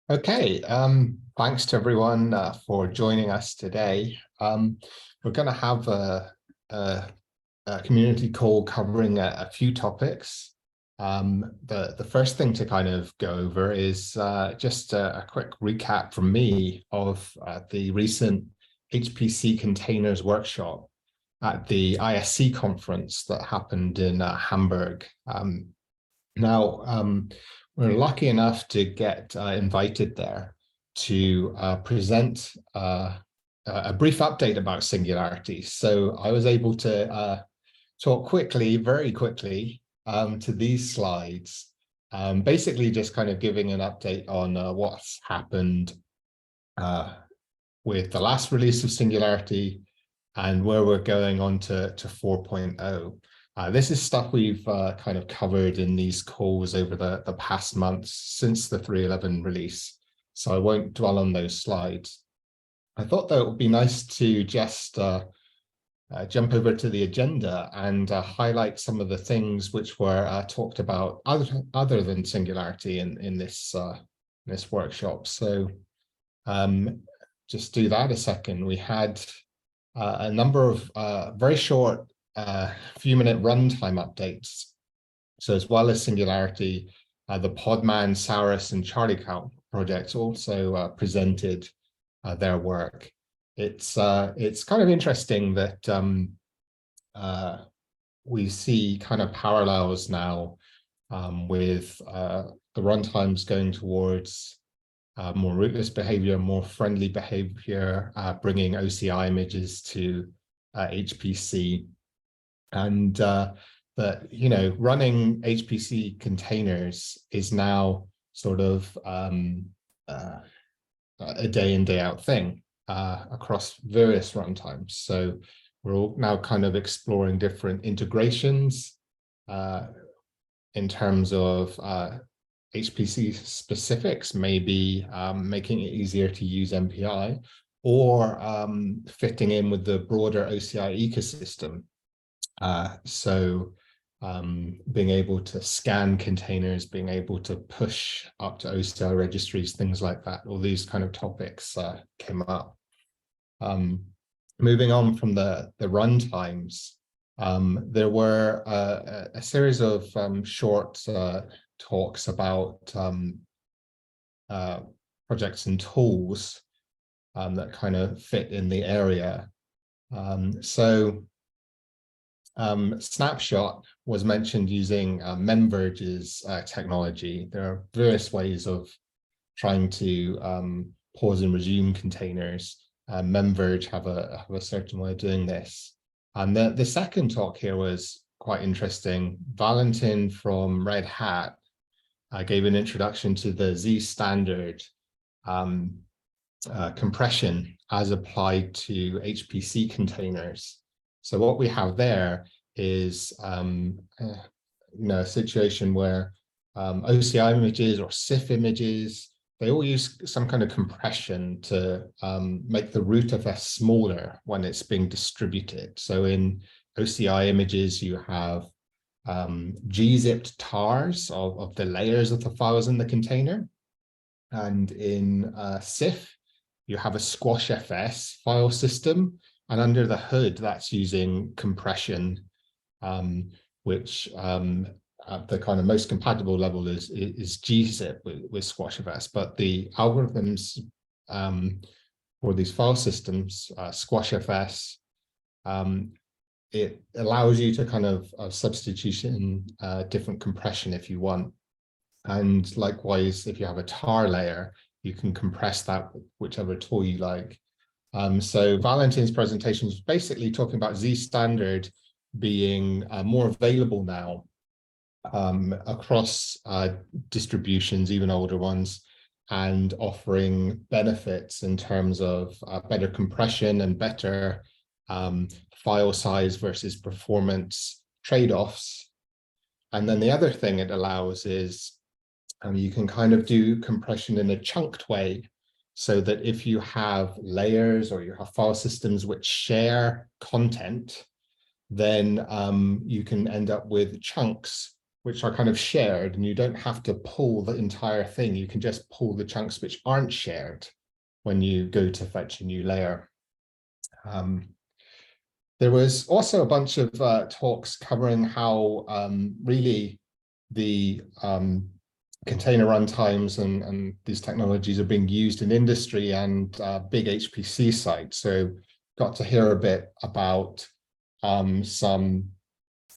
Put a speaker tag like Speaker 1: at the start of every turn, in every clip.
Speaker 1: Okay, thanks to everyone for joining us today. We're going to have a, a community call covering a few topics. The first thing to kind of go over is just a quick recap from me of the recent HPC containers workshop at the ISC conference that happened in Hamburg. Now, we're lucky enough to get invited there to present a brief update about Singularity. So I was able to talk quickly, very quickly, to these slides, basically just kind of giving an update on what's happened with the last release of Singularity and where we're going on to 4.0. This is stuff we've kind of covered in these calls over the past months since the 3.11 release, so I won't dwell on those slides. I thought that it would be nice to just jump over to the agenda and highlight some of the things which were talked about other than Singularity in this workshop. So just do that a second. We had a number of very short few-minute runtime updates. So as well as Singularity, the Podman, Saurus, and Charlie Count projects also presented their work. It's kind of interesting that we see kind of parallels now with the runtimes going towards more rootless behavior, more friendly behavior, bringing OCI images to HPC. And that, running HPC containers is now sort of a day in, day out thing across various runtimes. So we're all now kind of exploring different integrations in terms of HPC specifics, maybe making it easier to use MPI, or fitting in with the broader OCI ecosystem. So being able to scan containers, being able to push up to OCI registries, things like that, all these kind of topics came up. Moving on from the runtimes, there were a series of short talks about projects and tools that kind of fit in the area. Snapshot was mentioned using Memverge's technology. There are various ways of trying to pause and resume containers. Memverge have a certain way of doing this. And the second talk here was quite interesting. Valentin from Red Hat gave an introduction to the Z standard compression as applied to HPC containers. So what we have there is a situation where OCI images or SIF images, they all use some kind of compression to make the rootf smaller when it's being distributed. So in OCI images, you have gzipped tars of the layers of the files in the container. And in SIF, you have a squashfs file system. And under the hood, that's using compression, which at the kind of most compatible level is gzip with squashfs. But the algorithms for these file systems, squashfs, it allows you to kind of substitution different compression if you want. And likewise, if you have a tar layer, you can compress that with whichever tool you like. So Valentin's presentation was basically talking about Z standard being more available now across distributions, even older ones, and offering benefits in terms of better compression and better file size versus performance trade-offs. And then the other thing it allows is you can kind of do compression in a chunked way, so that if you have layers or you have file systems which share content, then you can end up with chunks which are kind of shared, and you don't have to pull the entire thing. You can just pull the chunks which aren't shared when you go to fetch a new layer. There was also a bunch of talks covering how really the container runtimes and these technologies are being used in industry and big HPC sites. So got to hear a bit about some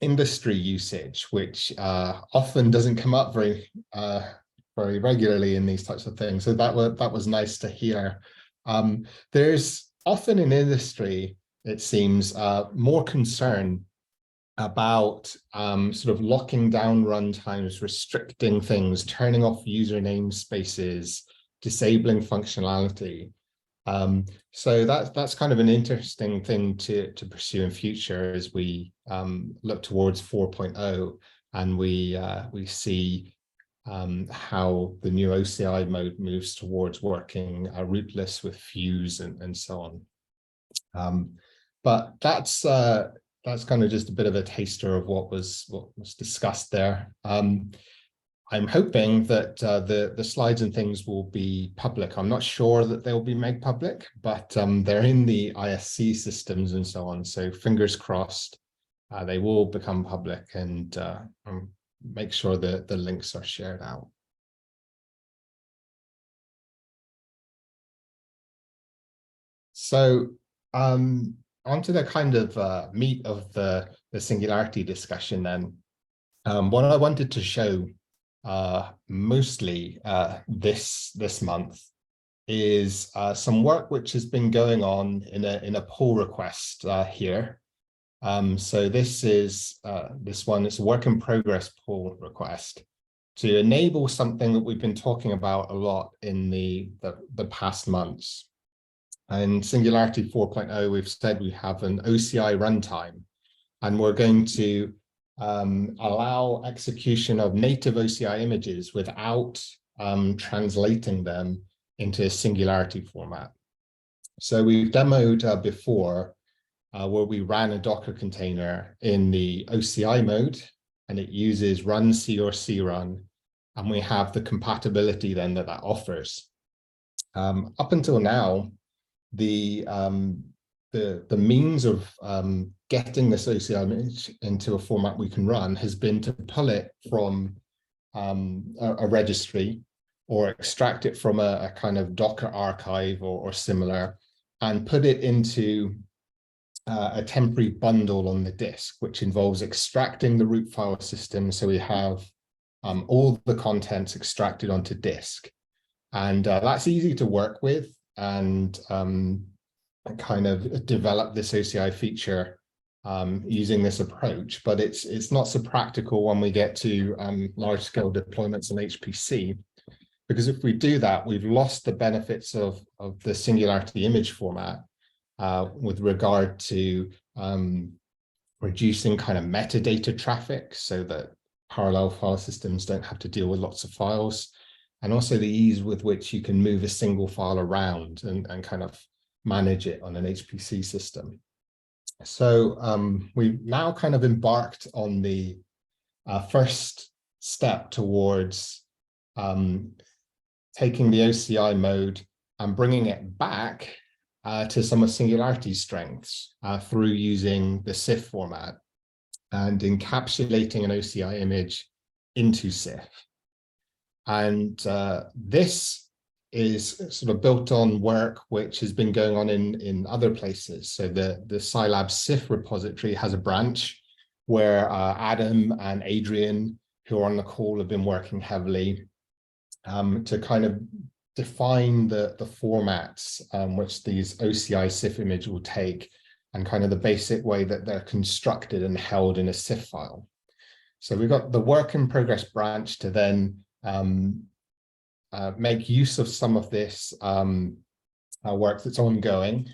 Speaker 1: industry usage, which often doesn't come up very regularly in these types of things. So that was nice to hear. There's often in industry, it seems, more concern about sort of locking down runtimes, restricting things, turning off user namespaces, disabling functionality. So that's kind of an interesting thing to pursue in future as we look towards 4.0 and we see how the new OCI mode moves towards working rootless with Fuse and so on. But that's kind of just a bit of a taster of what was discussed there. I'm hoping that the slides and things will be public. I'm not sure that they'll be made public, but they're in the ISC systems and so on. So fingers crossed, they will become public, and make sure that the links are shared out. So onto the kind of meat of the Singularity discussion then. What I wanted to show mostly this month is some work which has been going on in a pull request here. So this is this one. It's a work in progress pull request to enable something that we've been talking about a lot in the past months. In Singularity 4.0, we've said we have an OCI runtime, and we're going to allow execution of native OCI images without translating them into a Singularity format. So we've demoed before where we ran a Docker container in the OCI mode, and it uses run C or crun, and we have the compatibility then that offers. Up until now, the means of getting this OCI image into a format we can run has been to pull it from a registry or extract it from a kind of Docker archive or similar, and put it into a temporary bundle on the disk, which involves extracting the root file system. So we have all the contents extracted onto disk. And that's easy to work with, and kind of develop this OCI feature using this approach, but it's not so practical when we get to large-scale deployments in HPC, because if we do that, we've lost the benefits of the Singularity image format with regard to reducing kind of metadata traffic so that parallel file systems don't have to deal with lots of files, and also the ease with which you can move a single file around and kind of manage it on an HPC system. So we've now kind of embarked on the first step towards taking the OCI mode and bringing it back to some of Singularity's strengths through using the CIF format and encapsulating an OCI image into CIF. And this is sort of built on work which has been going on in other places. So the Sylabs CIF repository has a branch where Adam and Adrian, who are on the call, have been working heavily to kind of define the formats which these OCI CIF image will take, and kind of the basic way that they're constructed and held in a CIF file. So we've got the work in progress branch to then make use of some of this work that's ongoing,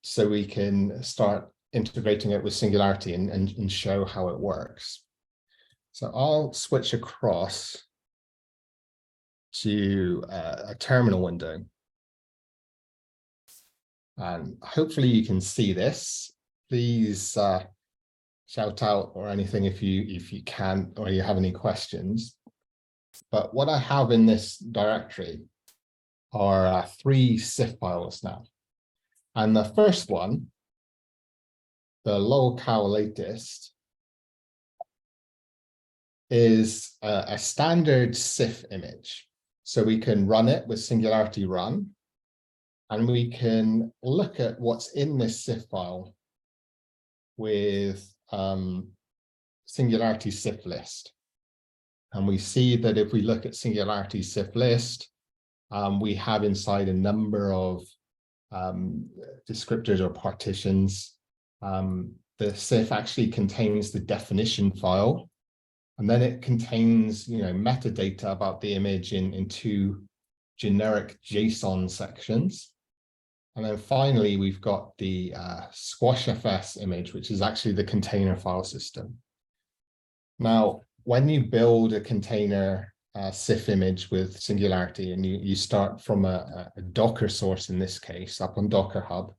Speaker 1: so we can start integrating it with Singularity and show how it works. So I'll switch across to a terminal window, and hopefully you can see this. Please shout out or anything if you can, or you have any questions. But what I have in this directory are 3 CIF files now. And the first one, the locale latest, is a standard CIF image. So we can run it with Singularity Run, and we can look at what's in this CIF file with Singularity CIF list. And we see that if we look at Singularity CIF list, we have inside a number of descriptors or partitions. The CIF actually contains the definition file, and then it contains, metadata about the image in 2 generic JSON sections. And then finally, we've got the squashfs image, which is actually the container file system. Now, when you build a container CIF image with Singularity, and you start from a Docker source, in this case, up on Docker Hub,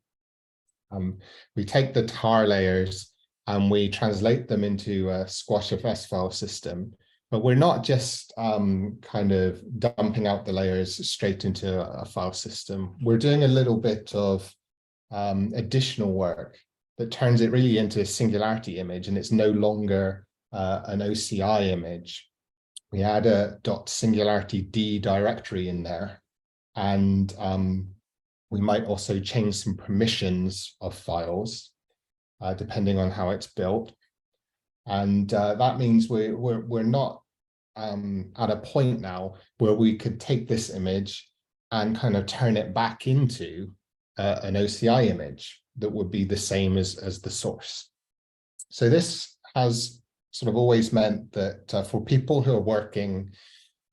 Speaker 1: we take the tar layers and we translate them into a squashfs file system. But we're not just kind of dumping out the layers straight into a file system. We're doing a little bit of additional work that turns it really into a Singularity image, and it's no longer an OCI image. We add a .singularityD directory in there, and we might also change some permissions of files depending on how it's built. And that means we're not at a point now where we could take this image and kind of turn it back into an OCI image that would be the same as the source. So this has sort of always meant that for people who are working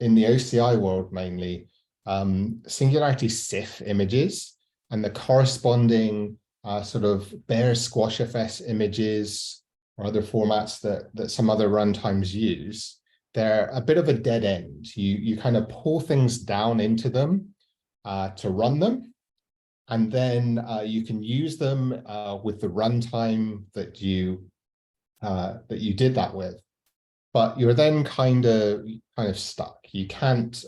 Speaker 1: in the OCI world mainly, Singularity CIF images and the corresponding sort of bare squashfs images or other formats that some other runtimes use, they're a bit of a dead end. You kind of pull things down into them to run them, and then you can use them with the runtime that you did that with. But you're then kind of stuck. You can't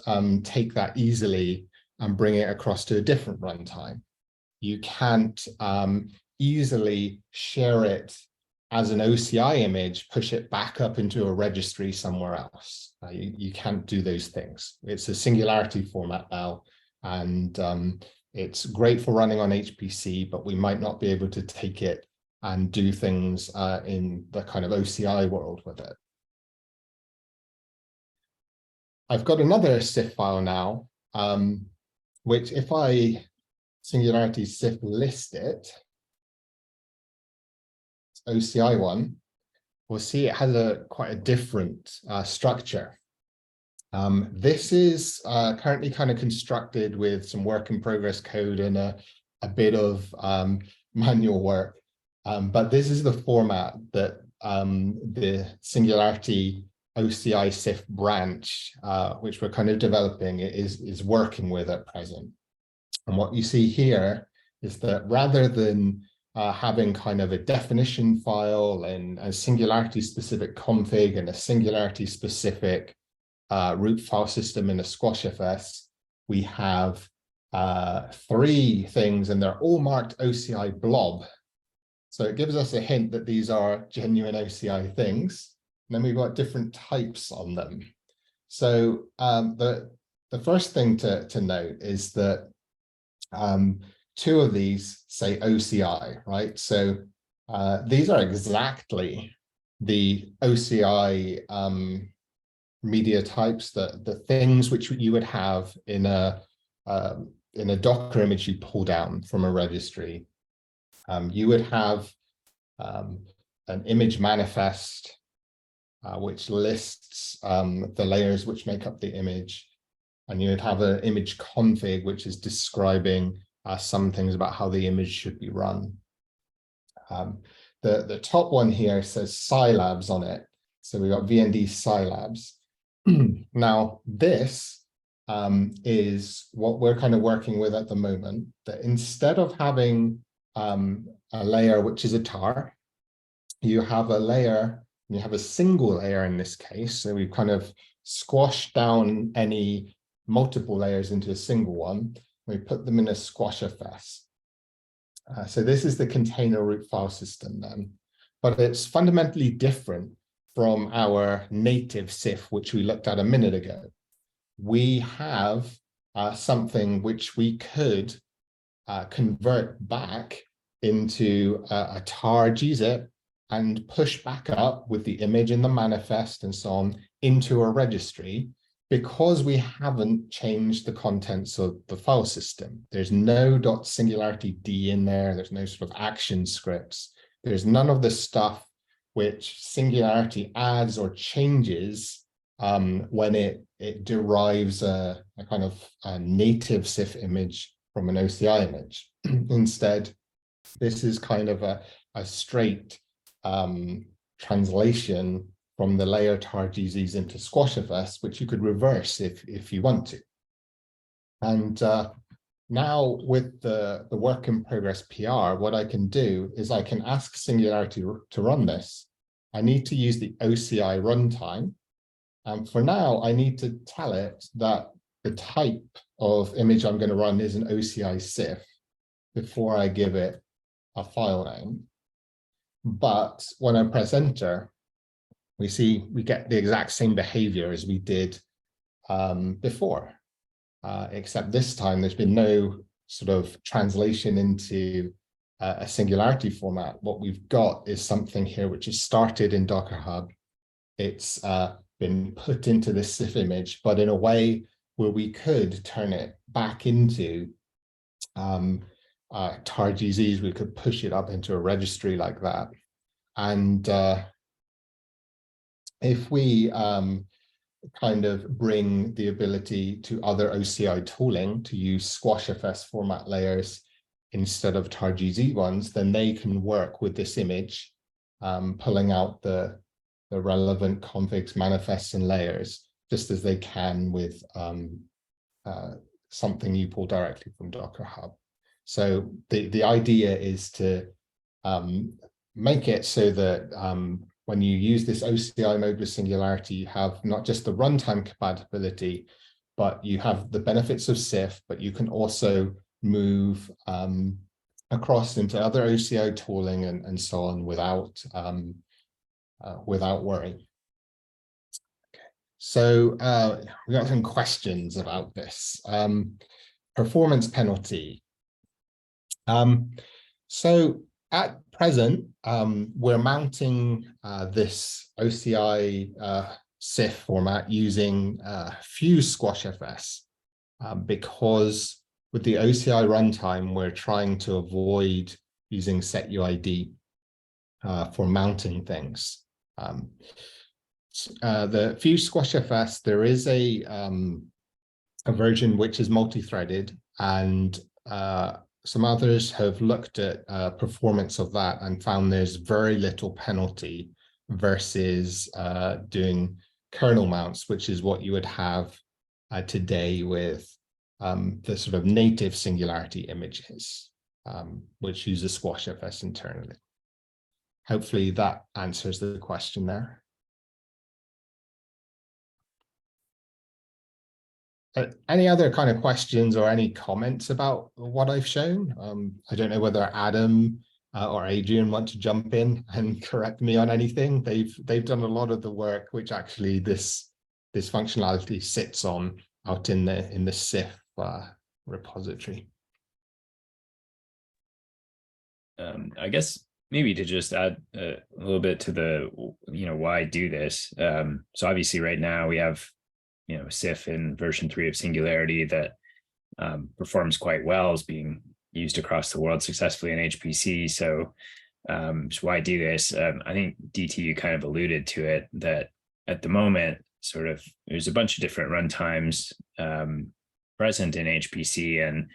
Speaker 1: take that easily and bring it across to a different runtime. You can't easily share it as an OCI image, push it back up into a registry somewhere else. You can't do those things. It's a Singularity format now, and it's great for running on HPC, but we might not be able to take it and do things in the kind of OCI world with it. I've got another CIF file now, which if I Singularity CIF list it, OCI one, we'll see it has quite a different structure. This is currently kind of constructed with some work in progress code and a bit of manual work. But this is the format that the Singularity OCI CIF branch, which we're kind of developing, is working with at present. And what you see here is that rather than having kind of a definition file and a Singularity specific config and a Singularity specific root file system in a squashfs, we have 3 things, and they're all marked OCI blob. So it gives us a hint that these are genuine OCI things. And then we've got different types on them. So the first thing to note is that 2 of these say OCI, right? So these are exactly the OCI media types, the things which you would have in a Docker image you pull down from a registry. You would have an image manifest, which lists the layers which make up the image. And you would have an image config, which is describing some things about how the image should be run. The top one here says Sylabs on it. So we've got VND Sylabs. Now, this is what we're kind of working with at the moment, that instead of having a layer which is a tar, you have a layer, and you have a single layer in this case. So we've kind of squashed down any multiple layers into a single one. We put them in a squashfs. So this is the container root file system then, but it's fundamentally different from our native SIF, which we looked at a minute ago. We have something which we could convert back into a tar gzip and push back up with the image in the manifest and so on into a registry, because we haven't changed the contents of the file system. There's no .singularityD in there. There's no sort of action scripts. There's none of the stuff which Singularity adds or changes when it derives a kind of a native SIF image from an OCI image. Instead, this is kind of a straight translation from the layer tar-gzs into squashfs, which you could reverse if you want to. And now with the work in progress PR, what I can do is I can ask Singularity to run this. I need to use the OCI runtime. And for now, I need to tell it that the type of image I'm going to run is an OCI SIF before I give it a file name. But when I press enter, we get the exact same behavior as we did before, except this time there's been no sort of translation into a Singularity format. What we've got is something here which is started in Docker Hub. It's been put into this SIF image, but in a way where we could turn it back into tar-gzs. We could push it up into a registry like that. And if we kind of bring the ability to other OCI tooling to use squashfs format layers instead of tar-gz ones, then they can work with this image, pulling out the relevant configs, manifests, and layers, just as they can with something you pull directly from Docker Hub. So the idea is to make it so that when you use this OCI mode with Singularity, you have not just the runtime compatibility, but you have the benefits of SIF, but you can also move across into other OCI tooling and so on without worry. Okay. So we got some questions about this. Performance penalty. So at present, we're mounting this OCI SIF format using Fuse squashfs because with the OCI runtime, we're trying to avoid using setuid for mounting things. The Fuse squashfs, there is a version which is multi-threaded, and some others have looked at performance of that and found there's very little penalty versus doing kernel mounts, which is what you would have today with the sort of native Singularity images, which use a squashfs internally. Hopefully that answers the question there. Any other kind of questions or any comments about what I've shown? I don't know whether Adam or Adrian want to jump in and correct me on anything. They've done a lot of the work which actually this functionality sits on out in the SIF repository.
Speaker 2: I guess maybe to just add a little bit to the why do this. So obviously right now we have SIF in version 3 of Singularity that performs quite well, is being used across the world successfully in HPC. So why do this? I think DT, you kind of alluded to it, that at the moment, sort of there's a bunch of different runtimes present in HPC, and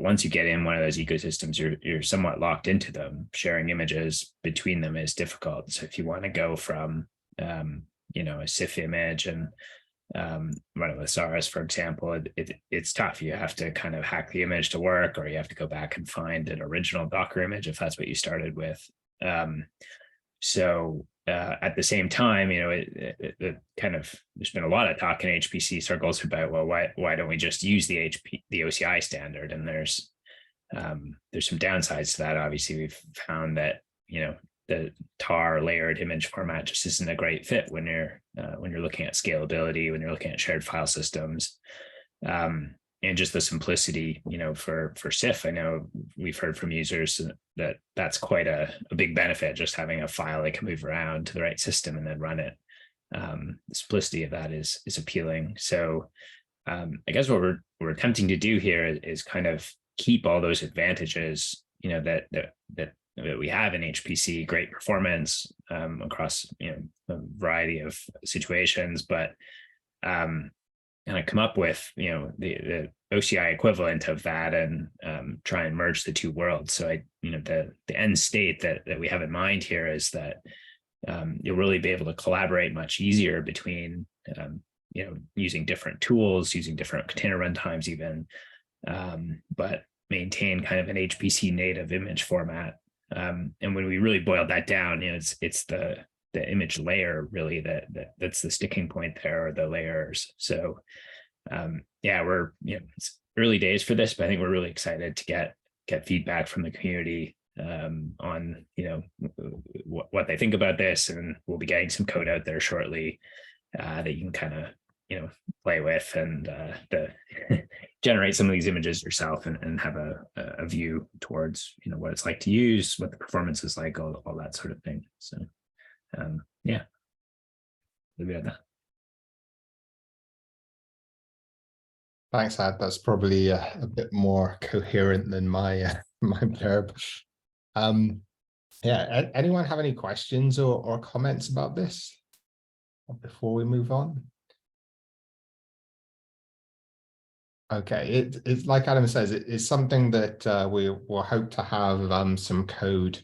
Speaker 2: once you get in one of those ecosystems, you're somewhat locked into them. Sharing images between them is difficult. So if you want to go from a SIF image and run it with SARS, for example, it's tough. You have to kind of hack the image to work, or you have to go back and find an original Docker image if that's what you started with. So at the same time, you know, it kind of, there's been a lot of talk in HPC circles about, well, why don't we just use the OCI standard? And there's some downsides to that. Obviously, we've found that, you know, the tar layered image format just isn't a great fit when you're looking at scalability, when you're looking at shared file systems. And just the simplicity, you know, for SIF, I know we've heard from users that that's quite a big benefit, just having a file they can move around to the right system and then run it. The simplicity of that is appealing. So I guess what we're attempting to do here is kind of keep all those advantages, you know, that we have in HPC, great performance across, you know, a variety of situations, but and I come up with, you know, the OCI equivalent of that and try and merge the two worlds. So you know, the end state that we have in mind here is that you'll really be able to collaborate much easier between, you know, using different tools, using different container runtimes even, but maintain kind of an HPC native image format. And when we really boil that down, you know, it's the image layer really that's the sticking point there, or the layers. So yeah, we're, you know, it's early days for this, but I think we're really excited to get feedback from the community on, you know, what they think about this, and we'll be getting some code out there shortly that you can kind of, you know, play with and generate some of these images yourself and have a view towards, you know, what it's like to use, what the performance is like, all that sort of thing. So yeah, leave it at that.
Speaker 1: Thanks, Ad. That's probably a bit more coherent than my my blurb. Yeah, anyone have any questions or comments about this before we move on? Okay, it's like Adam says, it's something that we will hope to have some code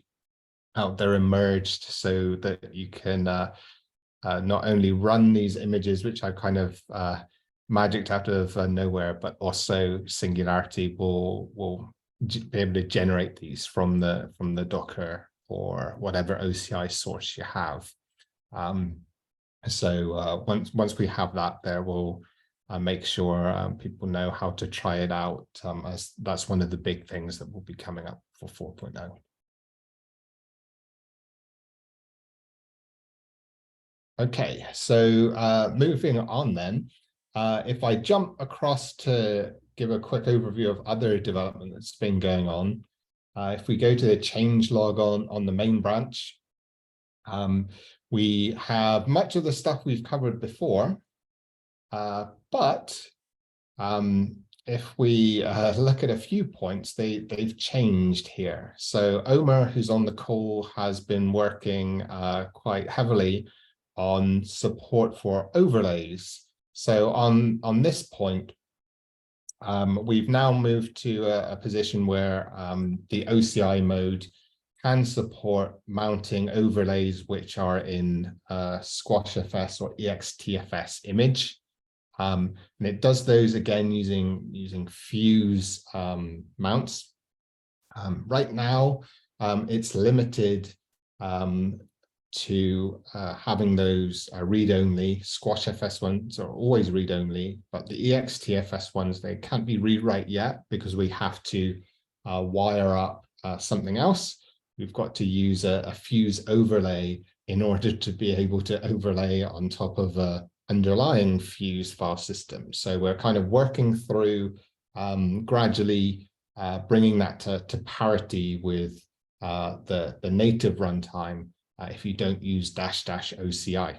Speaker 1: out there emerged so that you can not only run these images, which I kind of magicked out of nowhere, but also Singularity will be able to generate these from the Docker or whatever OCI source you have. So once we have that there, we'll make sure people know how to try it out, as that's one of the big things that will be coming up for 4.0. Okay, so moving on then, if I jump across to give a quick overview of other development that's been going on, if we go to the changelog on the main branch, we have much of the stuff we've covered before, but if we look at a few points, they've changed here. So Omer, who's on the call, has been working quite heavily on support for overlays. So on this point, we've now moved to a position where the OCI mode can support mounting overlays which are in SquashFS or EXTFS image. And it does those again using fuse mounts. Right now, it's limited to having those read-only. SquashFS ones are always read-only, but the EXTFS ones, they can't be read-write yet because we have to wire up something else. We've got to use a fuse overlay in order to be able to overlay on top of a underlying fuse file system. So we're kind of working through gradually bringing that to parity with the native runtime if you don't use --OCI.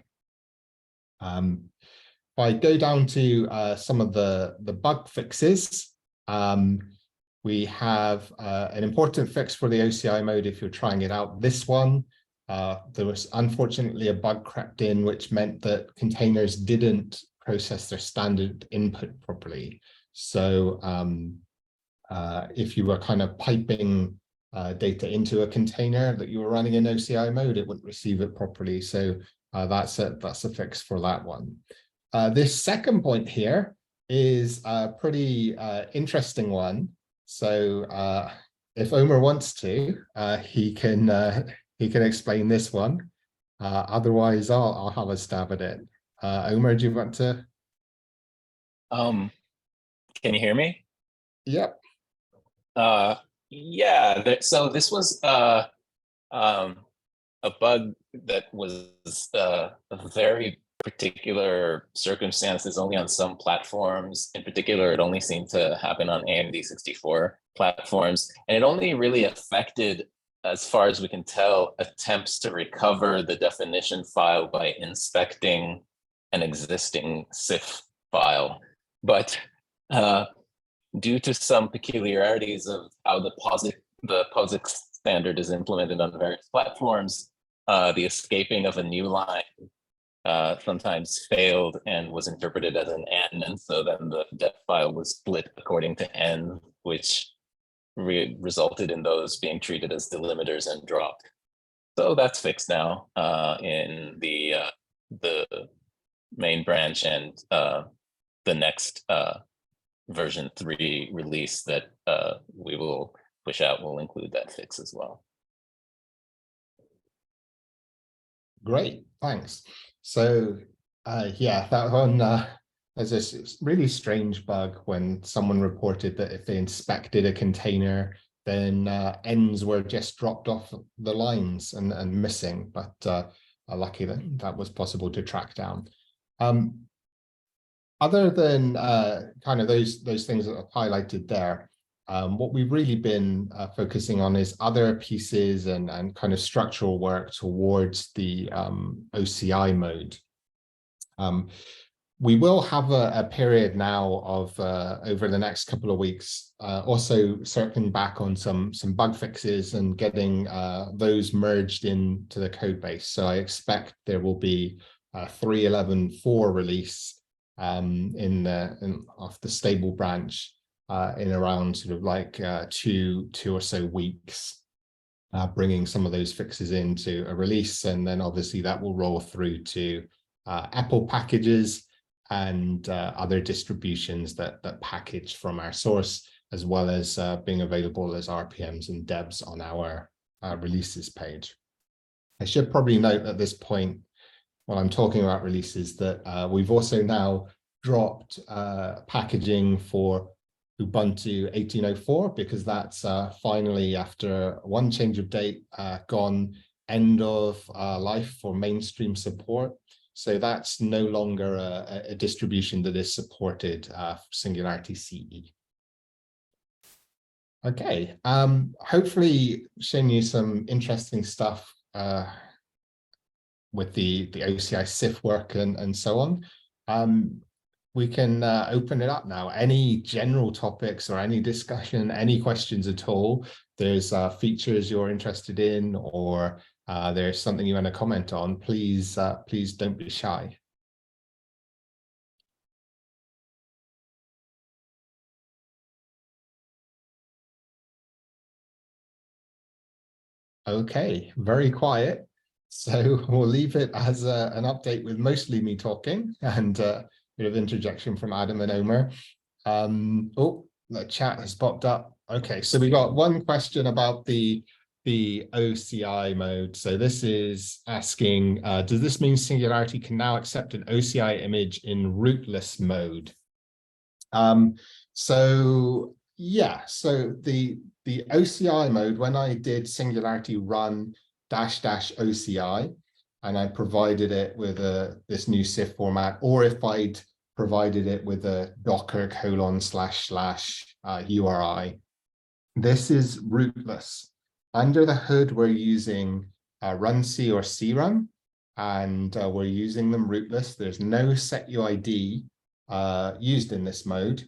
Speaker 1: If I go down to some of the bug fixes, we have an important fix for the OCI mode if you're trying it out. This one, there was unfortunately a bug crept in which meant that containers didn't process their standard input properly. So if you were kind of piping data into a container that you were running in OCI mode, it wouldn't receive it properly. So that's a fix for that one. This second point here is a pretty interesting one. So if Omer wants to, he can he can explain this one. Otherwise, I'll have a stab at it. Omer, do you want to?
Speaker 3: Can you hear me?
Speaker 1: Yep.
Speaker 3: Yeah, so this was um, a bug that was a very particular circumstances only on some platforms. In particular, it only seemed to happen on AMD 64 platforms, and it only really affected, as far as we can tell, attempts to recover the definition file by inspecting an existing CIF file. But due to some peculiarities of how the POSIX standard is implemented on various platforms, the escaping of a new line sometimes failed and was interpreted as an N, and so then the def file was split according to N, which resulted in those being treated as delimiters and dropped. So that's fixed now in the main branch, and the next version 3 release that we will push out will include that fix as well.
Speaker 1: Great, thanks. So yeah, that one, there's this really strange bug when someone reported that if they inspected a container, then ends were just dropped off the lines and missing, but lucky that that was possible to track down. Other than kind of those things that I've highlighted there, what we've really been focusing on is other pieces and kind of structural work towards the OCI mode. We will have a period now of over the next couple of weeks, also circling back on some bug fixes and getting those merged into the code base. So I expect there will be a 3.11.4 release of the stable branch in around sort of like two or so weeks, bringing some of those fixes into a release, and then obviously that will roll through to Apple packages and other distributions that package from our source, as well as being available as RPMs and debs on our releases page. I should probably note at this point, while I'm talking about releases, that we've also now dropped packaging for Ubuntu 18.04, because that's finally, after one change of date, gone end of life for mainstream support. So that's no longer a distribution that is supported for SingularityCE. Okay, hopefully showing you some interesting stuff with the OCI CIF work and so on. We can open it up now. Any general topics or any discussion, any questions at all? There's features you're interested in, or there's something you want to comment on, please don't be shy. Okay, very quiet. So we'll leave it as an update with mostly me talking and a bit of interjection from Adam and Omer. Oh, the chat has popped up. Okay, so we got one question about the OCI mode. So this is asking, does this mean Singularity can now accept an OCI image in rootless mode? So yeah, so the OCI mode, when I did Singularity run --OCI, and I provided it with this new CIF format, or if I'd provided it with a docker // URI, this is rootless. Under the hood, we're using runc or crun, and we're using them rootless. There's no setuid used in this mode.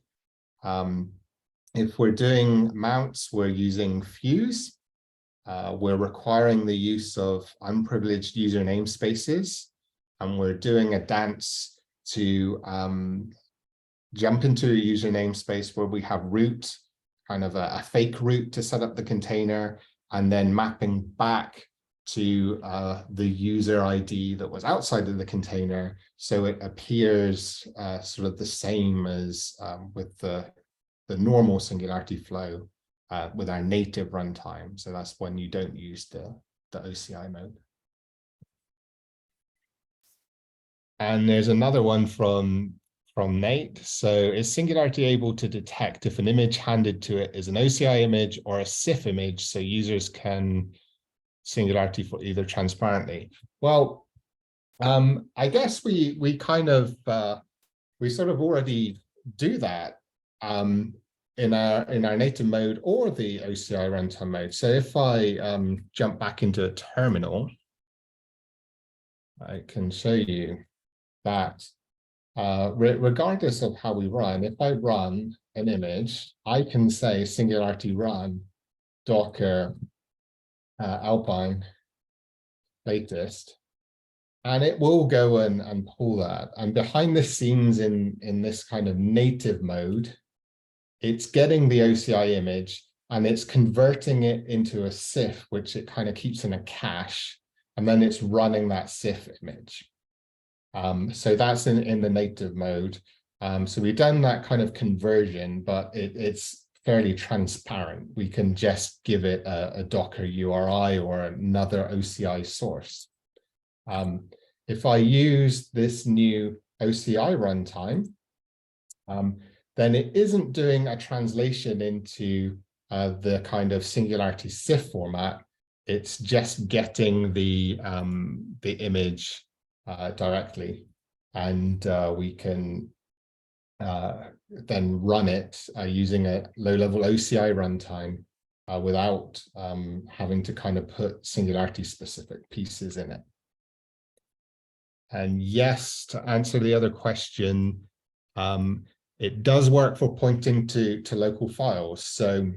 Speaker 1: If we're doing mounts, we're using fuse. We're requiring the use of unprivileged user namespaces, and we're doing a dance to jump into a user namespace where we have root, kind of a fake root to set up the container, and then mapping back to the user ID that was outside of the container, so it appears sort of the same as with the normal Singularity flow with our native runtime. So that's when you don't use the the OCI mode. And there's another one from Nate. So is Singularity able to detect if an image handed to it is an OCI image or a SIF image so users can Singularity for either transparently? Well, I guess we kind of we sort of already do that in our native mode or the OCI runtime mode. So if I jump back into a terminal, I can show you that regardless of how we run, if I run an image, I can say Singularity run Docker Alpine latest, and it will go and pull that. And behind the scenes in this kind of native mode, it's getting the OCI image and it's converting it into a SIF, which it kind of keeps in a cache, and then it's running that SIF image. So that's in the native mode. So we've done that kind of conversion, but it's fairly transparent. We can just give it a Docker URI or another OCI source. If I use this new OCI runtime, then it isn't doing a translation into the kind of Singularity SIF format. It's just getting the image directly, and we can then run it using a low-level OCI runtime without having to kind of put Singularity-specific pieces in it. And yes, to answer the other question, it does work for pointing to local files. So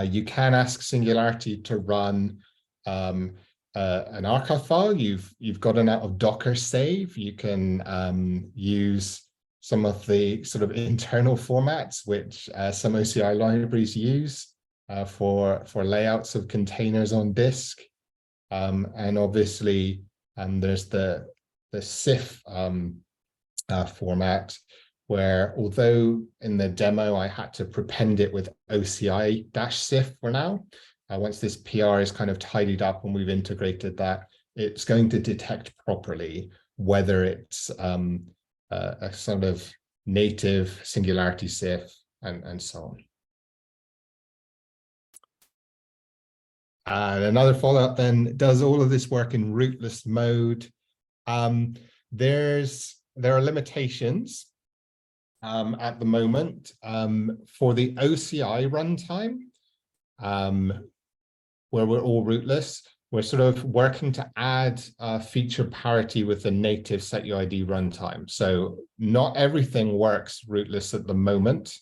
Speaker 1: you can ask Singularity to run an archive file. You've got an out of Docker save. You can use some of the sort of internal formats which some OCI libraries use for layouts of containers on disk. And obviously, there's the SIF format, where although in the demo I had to prepend it with OCI-SIF for now, once this PR is kind of tidied up and we've integrated that, it's going to detect properly whether it's a sort of native Singularity SIF and so on. And another follow-up then, does all of this work in rootless mode? There are limitations at the moment for the OCI runtime, where we're all rootless. We're sort of working to add feature parity with the native setuid runtime. So not everything works rootless at the moment,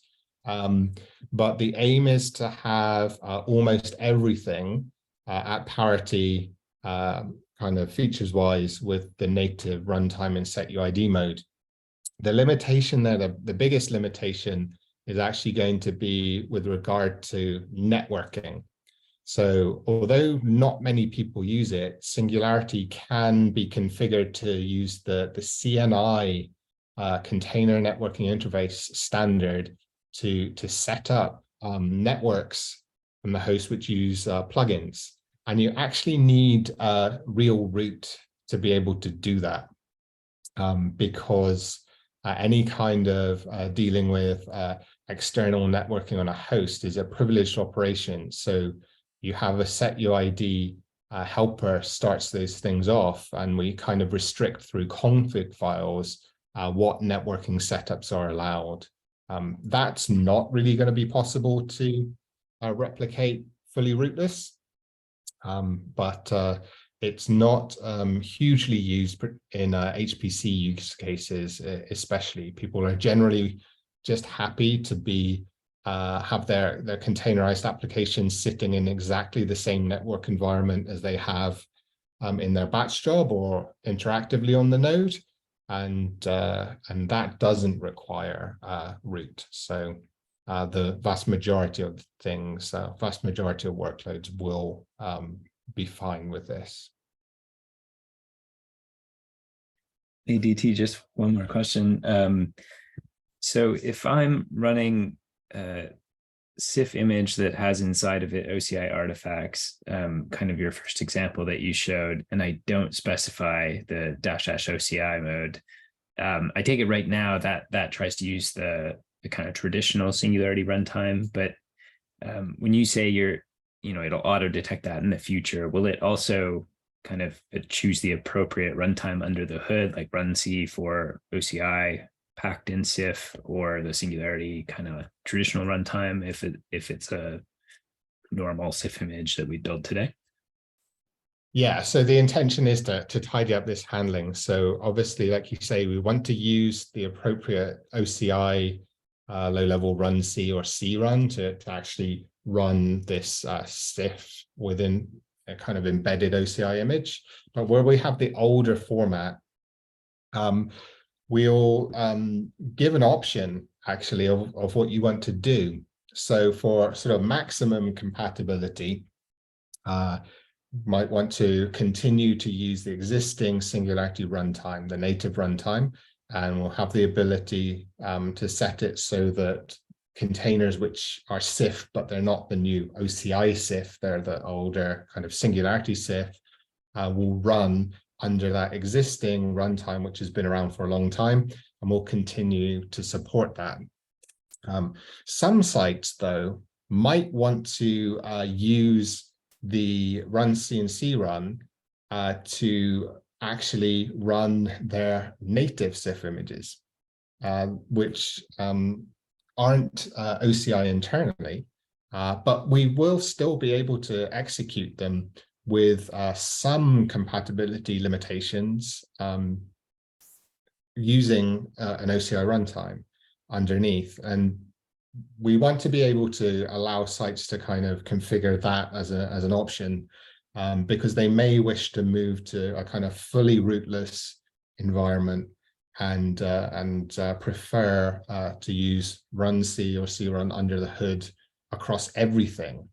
Speaker 1: but the aim is to have almost everything at parity kind of features-wise with the native runtime in setuid mode. The limitation there, the biggest limitation, is actually going to be with regard to networking. So although not many people use it, Singularity can be configured to use the CNI container networking interface standard to set up networks from the host which use plugins. And you actually need a real root to be able to do that, because any kind of dealing with external networking on a host is a privileged operation. So you have a setuid helper starts those things off, and we kind of restrict through config files what networking setups are allowed. That's not really going to be possible to replicate fully rootless, but it's not hugely used in HPC use cases, especially. People are generally just happy to be have their containerized applications sitting in exactly the same network environment as they have in their batch job or interactively on the node, and that doesn't require root. So the vast majority of things, vast majority of workloads will be fine with this.
Speaker 2: ADT, just one more question. So if I'm running SIF image that has inside of it OCI artifacts, kind of your first example that you showed, and I don't specify the -- OCI mode. I take it right now that tries to use the kind of traditional Singularity runtime, but when you say it'll auto detect that in the future, will it also kind of choose the appropriate runtime under the hood, like run C for OCI packed in SIF, or the Singularity kind of traditional runtime if it's a normal SIF image that we build today?
Speaker 1: Yeah, so the intention is to tidy up this handling. So obviously, like you say, we want to use the appropriate OCI low-level run C or C run to actually run this SIF within a kind of embedded OCI image. But where we have the older format, we'll give an option actually of what you want to do. So for sort of maximum compatibility, might want to continue to use the existing Singularity runtime, the native runtime, and we'll have the ability to set it so that containers which are SIF, but they're not the new OCI SIF, they're the older kind of Singularity SIF, will run under that existing runtime, which has been around for a long time, and we'll continue to support that. Some sites, though, might want to use the run C and C run to actually run their native SIF images, which aren't OCI internally, but we will still be able to execute them with some compatibility limitations using an OCI runtime underneath. And we want to be able to allow sites to kind of configure that as an option, because they may wish to move to a kind of fully rootless environment and prefer to use run C or C run under the hood across everything.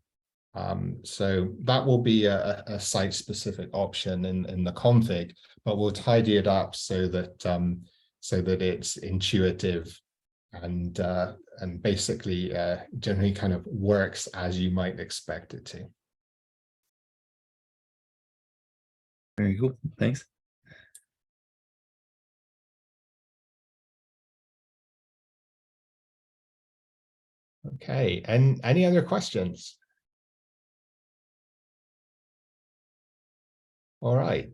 Speaker 1: So that will be a site-specific option in the config, but we'll tidy it up so that it's intuitive and basically generally kind of works as you might expect it to.
Speaker 2: Very cool. Thanks.
Speaker 1: Okay, and any other questions? All right.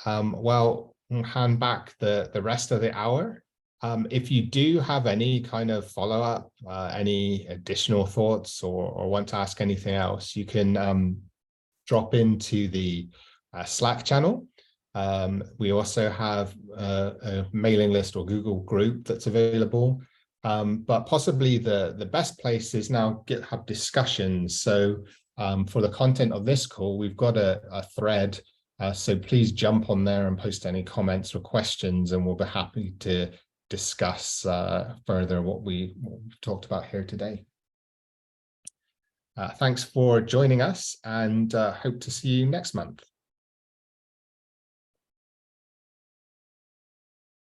Speaker 1: Well, we'll hand back the rest of the hour. If you do have any kind of follow-up, any additional thoughts, or want to ask anything else, you can drop into the Slack channel. We also have a mailing list or Google group that's available. But possibly the best place is now GitHub discussions. So for the content of this call, we've got a thread. So please jump on there and post any comments or questions, and we'll be happy to discuss further what we've talked about here today. Thanks for joining us, and hope to see you next month.